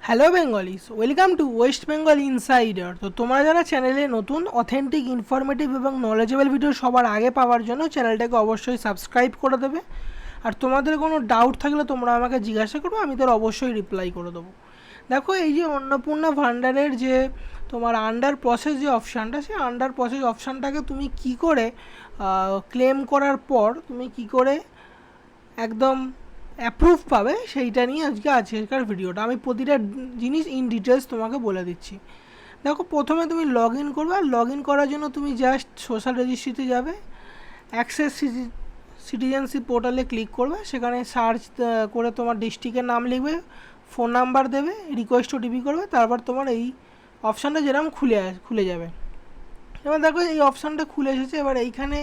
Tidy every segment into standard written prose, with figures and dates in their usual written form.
Hello Bengalese, welcome to West Bengal insider. তো তোমরা যারা চ্যানেলে নতুন, অথেন্টিক, ইনফরমেটিভ এবং নলেজেবল ভিডিও সবার আগে পাওয়ার জন্য চ্যানেলটাকে অবশ্যই সাবস্ক্রাইব করে দেবে। আর তোমাদের কোনো ডাউট থাকলে তোমরা আমাকে জিজ্ঞাসা করো, আমি তার অবশ্যই রিপ্লাই করে দেবো। দেখো, এই যে অন্নপূর্ণা ভান্ডারের যে তোমার আন্ডার প্রসেস যে অপশানটা, সেই আন্ডার প্রসেস অপশানটাকে তুমি কি করে ক্লেম করার পর তুমি কি করে একদম অ্যাপ্রুভ পাবে, সেইটা নিয়ে আজকের ভিডিওটা আমি প্রতিটা জিনিস ইন ডিটেলস তোমাকে বলে দিচ্ছি। দেখো, প্রথমে তুমি লগ ইন করবে, আর লগ ইন করার জন্য তুমি জাস্ট সোশ্যাল রেজিস্ট্রিতে যাবে, অ্যাক্সেস সিটিজেনশিপ পোর্টালে ক্লিক করবে, সেখানে সার্চ করে তোমার ডিস্ট্রিক্টের নাম লিখবে, ফোন নাম্বার দেবে, রিকোয়েস্ট ওটিপি করবে, তারপর তোমার এই অপশানটা যেরকম খুলে যাবে। এবার দেখো, এই অপশানটা খুলে এসেছে। এবার এইখানে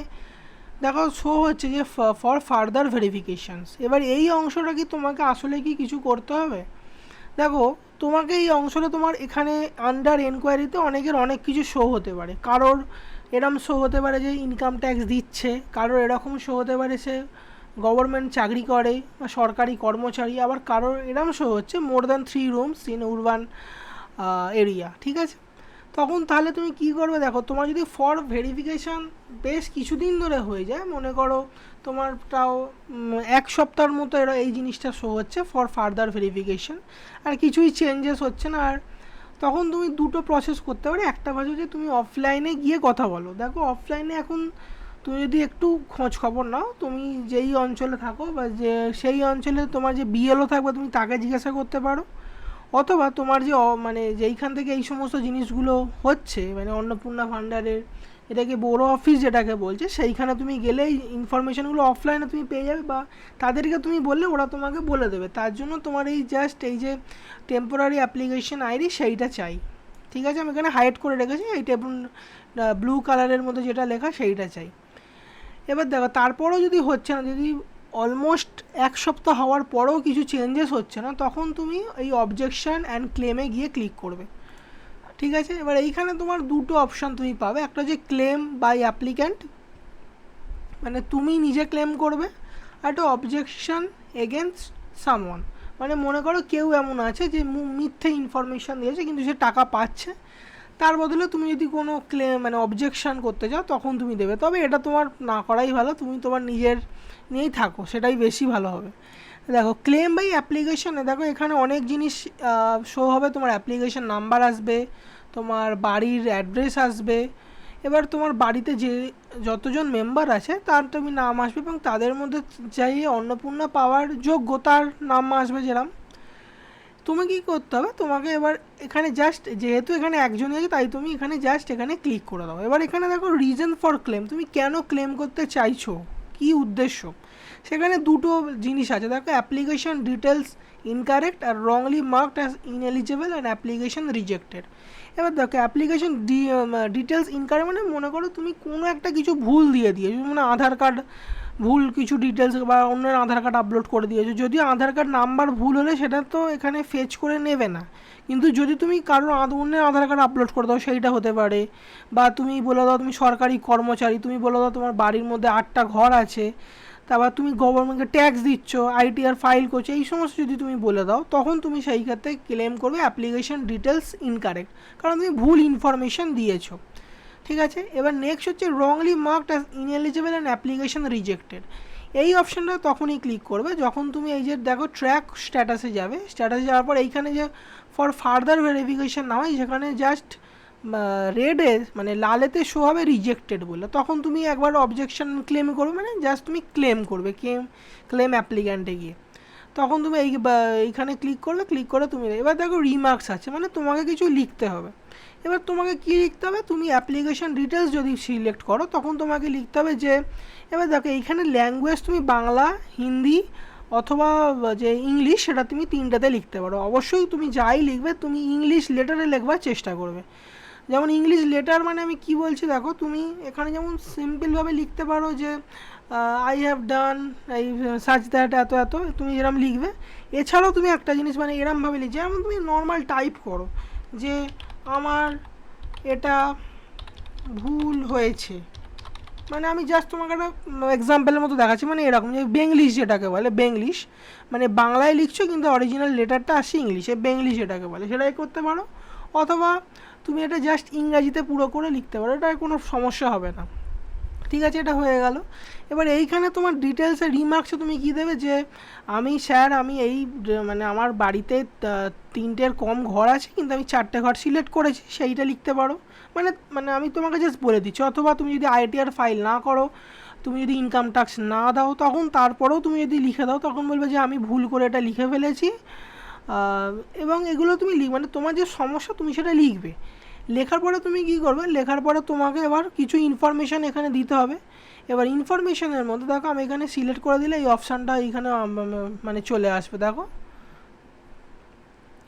দেখো শো হচ্ছে যে ফর ফার্দার ভেরিফিকেশানস। এবার এই অংশটা কি তোমাকে আসলে কি কিছু করতে হবে? দেখো, তোমাকে এই অংশটা তোমার এখানে আন্ডার এনকোয়ারিতে অনেকের অনেক কিছু শো হতে পারে। কারোর এরম শো হতে পারে যে ইনকাম ট্যাক্স দিচ্ছে, কারোর এরকম শো হতে পারে সে গভর্নমেন্ট চাকরি করে বা সরকারি কর্মচারী, আবার কারোর এরম শো হচ্ছে more than 3 rooms in urban area. ঠিক আছে, তখন তাহলে তুমি কি করবে? দেখো, তোমার যদি ফর ভেরিফিকেশান বেশ কিছুদিন ধরে হয়ে যায়, মনে করো তোমার তাও 1 সপ্তাহের মতো এরা এই জিনিসটা শো হচ্ছে ফর ফার্দার ভেরিফিকেশান, আর কিছুই চেঞ্জেস হচ্ছে না, আর তখন তুমি দুটো প্রসেস করতে পারো। একটা হচ্ছে যে তুমি অফলাইনে গিয়ে কথা বলো। দেখো, অফলাইনে এখন তুমি যদি একটু খোঁজ খবর নাও, তুমি যেই অঞ্চলে থাকো বা যে সেই অঞ্চলে তোমার যে বিএলও থাকবে, তুমি তাকে জিজ্ঞাসা করতে পারো। অথবা তোমার যে মানে যেইখান থেকে এই সমস্ত জিনিসগুলো হচ্ছে, মানে অন্নপূর্ণা ভাণ্ডারের এটাকে বড় অফিস যেটাকে বলছে, সেইখানে তুমি গেলে এই ইনফরমেশানগুলো অফলাইনে তুমি পেয়ে যাবে, বা তাদেরকে তুমি বললে ওরা তোমাকে বলে দেবে। তার জন্য তোমার এই জাস্ট এই যে টেম্পোরারি অ্যাপ্লিকেশন আইডি সেইটা চাই। ঠিক আছে, আমি এখানে হাইড করে রেখেছি, এই ব্লু কালারের মধ্যে যেটা লেখা সেইটা চাই। এবার দেখো, তারপরেও যদি হচ্ছে না, যদি অলমোস্ট 1 সপ্তাহ হওয়ার পরেও কিছু চেঞ্জেস হচ্ছে না, তখন তুমি এই অবজেকশন অ্যান্ড ক্লেমে গিয়ে ক্লিক করবে। ঠিক আছে, এবার এইখানে তোমার দুটো অপশান তুমি পাবে। একটা যে ক্লেম বাই অ্যাপ্লিক্যান্ট, মানে তুমি নিজে ক্লেম করবে, আর একটা অবজেকশন এগেনস্ট সামওয়ান, মানে মনে করো কেউ এমন আছে যে মিথ্যে ইনফরমেশান দিয়েছে কিন্তু সে টাকা পাচ্ছে, তার বদলে তুমি যদি কোনো ক্লেম মানে অবজেকশান করতে চাও তখন তুমি দেবে। তবে এটা তোমার না করাই ভালো, তুমি তোমার নিজের নিয়েই থাকো, সেটাই বেশি ভালো হবে। দেখো, ক্লেম বাই অ্যাপ্লিকেশনে দেখো এখানে অনেক জিনিস শো হবে। তোমার অ্যাপ্লিকেশন নাম্বার আসবে, তোমার বাড়ির অ্যাড্রেস আসবে, এবার তোমার বাড়িতে যে যতজন মেম্বার আছে তার তুমি নাম আসবে, এবং তাদের মধ্যে চাই অন্নপূর্ণা পাওয়ার যোগ্যতার নাম আসবে যেরকম। তুমি কি করতে হবে, তোমাকে এবার এখানে জাস্ট যেহেতু এখানে একজনই আছে, তাই তুমি এখানে জাস্ট এখানে ক্লিক করে দাও। এবার এখানে দেখো রিজন ফর ক্লেম, তুমি কেন ক্লেম করতে চাইছো, কি উদ্দেশ্য, সেখানে দুটো জিনিস আছে। দেখো, অ্যাপ্লিকেশন ডিটেলস ইনকারেক্ট আর wrongly marked as ineligible and application rejected. এবার দেখো, অ্যাপ্লিকেশন ডিটেলস ইনকারেক্ট মানে মনে করো তুমি কোনো একটা কিছু ভুল দিয়ে দিয়েছো, মানে আধার কার্ড ভুল কিছু ডিটেলস বা অন্যের আধার কার্ড আপলোড করে দিয়েছো। যদিও আধার কার্ড নাম্বার ভুল হলে সেটা তো এখানে ফেচ করে নেবে না, কিন্তু যদি তুমি কারোর অন্যের আধার কার্ড আপলোড করে দাও সেইটা হতে পারে। বা তুমি বলে দাও তুমি সরকারি কর্মচারী, তুমি বলে দাও তোমার বাড়ির মধ্যে 8টা ঘর আছে, তারপর তুমি গভর্নমেন্টকে ট্যাক্স দিচ্ছ, আইটিআর ফাইল করছো, এই সমস্ত যদি তুমি বলে দাও, তখন তুমি সেই ক্ষেত্রে ক্লেম করবে অ্যাপ্লিকেশন ডিটেলস ইনকারেক্ট, কারণ তুমি ভুল ইনফরমেশান দিয়েছো। ঠিক আছে, এবার নেক্সট হচ্ছে wrongly marked as ineligible and application rejected. এই অপশানটা তখনই ক্লিক করবে যখন তুমি এই যে দেখো ট্র্যাক স্ট্যাটাসে যাবে। স্ট্যাটাসে যাওয়ার পর এইখানে যে ফর ফার্দার ভেরিফিকেশান না হয়, যেখানে জাস্ট রেডে মানে লালেতে শো হবে রিজেক্টেড বলে, তখন তুমি একবার অবজেকশন ক্লেম করবে, মানে জাস্ট তুমি ক্লেম করবে ক্লেম অ্যাপ্লিক্যান্টে গিয়ে, তখন তুমি এইখানে ক্লিক করবে। ক্লিক করে তুমি এবার দেখো রিমার্কস আছে, মানে তোমাকে কিছু লিখতে হবে। এবার তোমাকে কী লিখতে হবে, তুমি অ্যাপ্লিকেশন ডিটেলস যদি সিলেক্ট করো তখন তোমাকে লিখতে হবে যে, এবার দেখো এইখানে ল্যাঙ্গুয়েজ তুমি বাংলা, হিন্দি অথবা যে ইংলিশ, সেটা তুমি 3টাতে লিখতে পারো। অবশ্যই তুমি যাই লিখবে তুমি ইংলিশ লেটারে লিখবার চেষ্টা করবে। যেমন ইংলিশ লেটার মানে আমি কি বলছি, দেখো তুমি এখানে যেমন সিম্পলভাবে লিখতে পারো যে আই হ্যাভ ডান এই সার্চ দ্যাট এত এত, তুমি এরম লিখবে। এছাড়াও তুমি একটা জিনিস মানে এরমভাবে লিখবে, যেমন তুমি নর্মাল টাইপ করো যে আমার এটা ভুল হয়েছে, মানে আমি জাস্ট তোমাকে একটা এক্সাম্পলের মতো দেখাচ্ছি, মানে এরকম যে বেঙ্গলিশ যেটাকে বলে, বেঙ্গলিশ মানে বাংলায় লিখছো কিন্তু অরিজিনাল লেটারটা আসে ইংলিশে, বেঙ্গলিশ যেটাকে বলে সেটাই করতে পারো। অথবা তুমি এটা জাস্ট ইংরাজিতে পুরো করে লিখতে পারো, এটা কোনো সমস্যা হবে না। ঠিক আছে, এটা হয়ে গেল। এবার এইখানে তোমার ডিটেলসে রিমার্কসে তুমি কী দেবে যে আমি স্যার আমি এই মানে আমার বাড়িতে 3টের কম ঘর আছে কিন্তু আমি 4টে ঘর সিলেক্ট করেছি, সেইটা লিখতে পারো। মানে মানে আমি তোমাকে জাস্ট বলে দিচ্ছি। অথবা তুমি যদি আইটিআর ফাইল না করো, তুমি যদি ইনকাম ট্যাক্স না দাও, তখন তারপরেও তুমি যদি লিখে দাও তখন বলবে যে আমি ভুল করে এটা লিখে ফেলেছি। এবং এগুলো তুমি মানে তোমার যে সমস্যা তুমি সেটা লিখবে। লেখার পরে তুমি কী করবে, লেখার পরে তোমাকে এবার কিছু ইনফরমেশান এখানে দিতে হবে। এবার ইনফরমেশানের মধ্যে দেখো আমি এখানে সিলেক্ট করে দিলে এই অপশানটা এইখানে মানে চলে আসবে। দেখো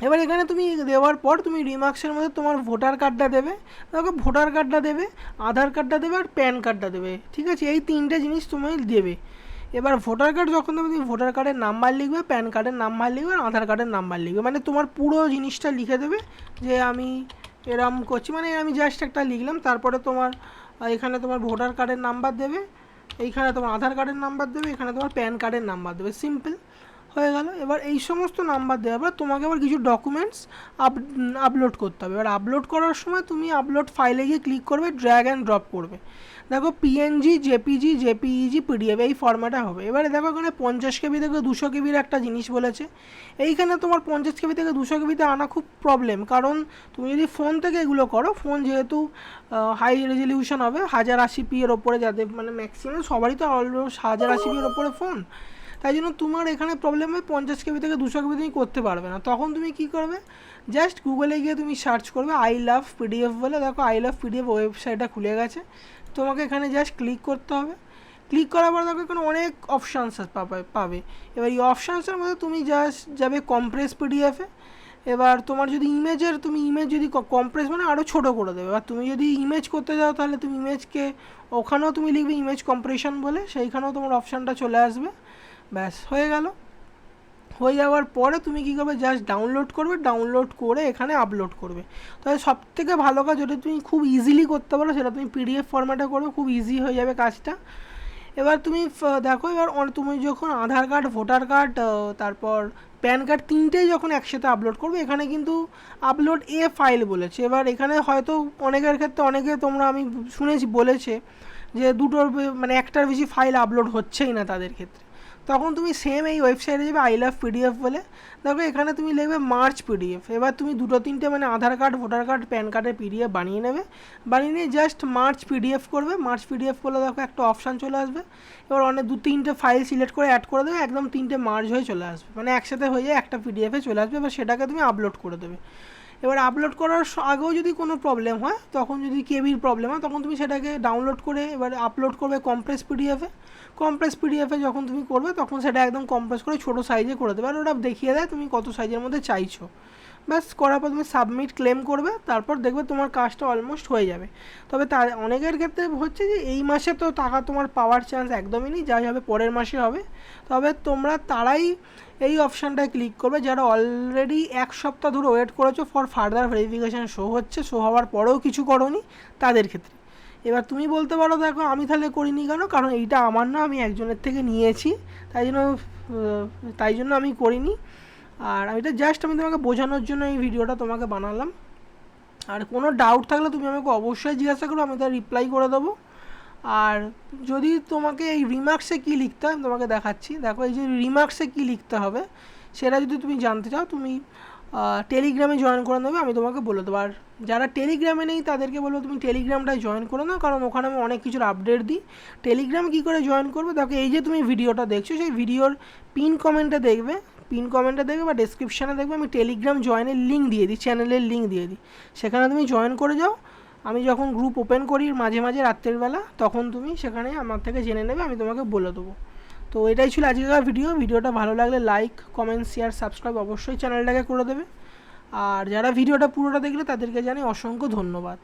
এবার এখানে তুমি দেওয়ার পর তুমি রিমার্কসের মধ্যে তোমার ভোটার কার্ডটা দেবে। দেখো ভোটার কার্ডটা দেবে, আধার কার্ডটা দেবে আর প্যান কার্ডটা দেবে। ঠিক আছে, এই 3টে জিনিস তুমি দেবে। এবার ভোটার কার্ড যখন দেবে তুমি ভোটার কার্ডের নাম্বার লিখবে, প্যান কার্ডের নাম্বার লিখবে আর আধার কার্ডের নাম্বার লিখবে। মানে তোমার পুরো জিনিসটা লিখে দেবে যে আমি এরম করছি, মানে আমি জাস্ট একটা লিখলাম। তারপরে তোমার এখানে তোমার ভোটার কার্ডের নাম্বার দেবে, এইখানে তোমার আধার কার্ডের নাম্বার দেবে, এখানে তোমার প্যান কার্ডের নাম্বার দেবে। সিম্পল হয়ে গেল। এবার এই সমস্ত নাম্বার দেওয়ার পর তোমাকে আবার কিছু ডকুমেন্টস আপলোড করতে হবে। এবার আপলোড করার সময় তুমি আপলোড ফাইলে গিয়ে ক্লিক করবে, ড্র্যাগ অ্যান্ড ড্রপ করবে। দেখো পিএনজি, জেপিজি, জেপিইজি, পিডিএফ এই ফরম্যাটে হবে। এবারে দেখো এখানে 50 কেবি থেকে 200 কেবির একটা জিনিস বলেছে। এইখানে তোমার 50 কেবি থেকে 200 কেবিতে আনা খুব প্রবলেম, কারণ তুমি যদি ফোন থেকে এগুলো করো, ফোন যেহেতু হাই রেজলিউশন হবে 1080p এর ওপরে, যাদের মানে ম্যাক্সিমাম সবারই তো অলমোস্ট 1080p এর ওপরে ফোন, তাই জন্য তোমার এখানে প্রবলেম হয় 50 কেবি থেকে 200 কেবি তুমি করতে পারবে না। তখন তুমি কী করবে, জাস্ট গুগলে গিয়ে তুমি সার্চ করবে আই লাভ পিডিএফ বলে। দেখো আই লাভ পিডিএফ ওয়েবসাইটটা খুলে গেছে। তোমাকে এখানে জাস্ট ক্লিক করতে হবে। ক্লিক করার পর দেখো এখানে অনেক অপশানস পাবে। এবার এই অপশানসের মধ্যে তুমি জাস্ট যাবে কম্প্রেস পিডিএফে। এবার তোমার যদি তুমি ইমেজ যদি কম্প্রেস মানে আরও ছোটো করে দেবে। এবার তুমি যদি ইমেজ করতে যাও তাহলে তুমি ইমেজকে ওখানেও তুমি লিখবে ইমেজ কম্প্রেশন বলে, সেইখানেও তোমার অপশানটা চলে আসবে। ব্যাস হয়ে গেল। হয়ে যাওয়ার পরে তুমি কী করবে, জাস্ট ডাউনলোড করবে, ডাউনলোড করে এখানে আপলোড করবে। তবে সবথেকে ভালো কাজ যেটা তুমি খুব ইজিলি করতে পারো সেটা তুমি পিডিএফ ফরম্যাটে করবে, খুব ইজি হয়ে যাবে কাজটা। এবার তুমি দেখো, এবার তুমি যখন আধার কার্ড, ভোটার কার্ড, তারপর প্যান কার্ড 3টেই যখন একসাথে আপলোড করবে, এখানে কিন্তু আপলোড এ ফাইল বলেছে। এবার এখানে হয়তো অনেকের ক্ষেত্রে অনেকে তোমরা আমি শুনেছি বলেছে যে দুটোর মানে একটার বেশি ফাইল আপলোড হচ্ছেই না তাদের ক্ষেত্রে। তখন তুমি সেম এই ওয়েবসাইটে যাবে আই লাভ পিডিএফ বলে। দেখো এখানে তুমি লিখবে মার্চ পিডিএফ। এবার তুমি 2-3টে মানে আধার কার্ড, ভোটার কার্ড, প্যান কার্ডের পিডিএফ বানিয়ে নেবে। বানিয়ে নিয়ে জাস্ট মার্চ পিডিএফ করবে। মার্চ পিডিএফ করলে দেখো একটা অপশান চলে আসবে। এবার অনেক 2-3টে ফাইল সিলেক্ট করে অ্যাড করে দেবে, একদম 3টে মার্জ হয়ে চলে আসবে, মানে একসাথে হয়ে যায় একটা পিডিএফে চলে আসবে। এবার সেটাকে তুমি আপলোড করে দেবে। এবার আপলোড করার আগেও যদি কোনো প্রবলেম হয়, তখন যদি কেবির প্রবলেম হয়, তখন তুমি সেটাকে ডাউনলোড করে এবার আপলোড করবে কম্প্রেস পিডিএফে। কম্প্রেস পিডিএফে যখন তুমি করবে তখন সেটা একদম কম্প্রেস করে ছোটো সাইজে করে দেবে, আর ওটা দেখিয়ে দেয় তুমি কত সাইজের মধ্যে চাইছো। ব্যাস করার পর তুমি সাবমিট ক্লেম করবে, তারপর দেখবে তোমার কাজটা অলমোস্ট হয়ে যাবে। তবে অনেকের ক্ষেত্রে হচ্ছে যে এই মাসে তো টাকা তোমার পাওয়ার চান্স একদমই নেই, যাই হবে পরের মাসে হবে। তবে তোমরা তারাই এই অপশানটায় ক্লিক করবে যারা অলরেডি 1 সপ্তাহ ধরে ওয়েট করেছো ফর ফার্দার ভেরিফিকেশান শো হচ্ছে, শো হওয়ার পরেও কিছু করোনি, তাদের ক্ষেত্রে। এবার তুমি বলতে পারো দেখো আমি তাহলে করিনি কেন, কারণ এইটা আমার না, আমি একজনের থেকে নিয়েছি, তাই জন্য আমি করিনি। আর এটা জাস্ট আমি তোমাকে বোঝানোর জন্য এই ভিডিওটা তোমাকে বানালাম। আর কোনো ডাউট থাকলে তুমি আমাকে অবশ্যই জিজ্ঞাসা করো, আমি তার রিপ্লাই করে দেবো। আর যদি তোমাকে এই রিমার্কসে কী লিখতে হয় আমি তোমাকে দেখাচ্ছি। দেখো এই যে রিমার্কসে কী লিখতে হবে সেটা যদি তুমি জানতে চাও, তুমি টেলিগ্রামে জয়েন করে নেবে, আমি তোমাকে বলে দেবো। আর যারা টেলিগ্রামে নেই তাদেরকে বলবো তুমি টেলিগ্রামটায় জয়েন করে নাও, কারণ ওখানে আমি অনেক কিছুর আপডেট দিই। টেলিগ্রাম কী করে জয়েন করবে, দেখো এই যে তুমি ভিডিওটা দেখছো সেই ভিডিওর পিন কমেন্টে দেখবে বা ডেসক্রিপশানে দেখবে আমি টেলিগ্রাম জয়েনের লিঙ্ক দিয়ে দিই, চ্যানেলের লিঙ্ক দিয়ে দিই, সেখানে তুমি জয়েন করে যাও। আমি যখন গ্রুপ ওপেন করি মাঝে মাঝে রাত্রের বেলা, তখন তুমি সেখানে আমার থেকে জেনে নেবে, আমি তোমাকে বলে দেবো। তো এটাই ছিল আজকের ভিডিওটা ভালো লাগলে লাইক, কমেন্ট, শেয়ার, সাবস্ক্রাইব অবশ্যই চ্যানেলটাকে করে দেবে। আর যারা ভিডিওটা পুরোটা দেখলে তাদেরকে জানাই অসংখ্য ধন্যবাদ।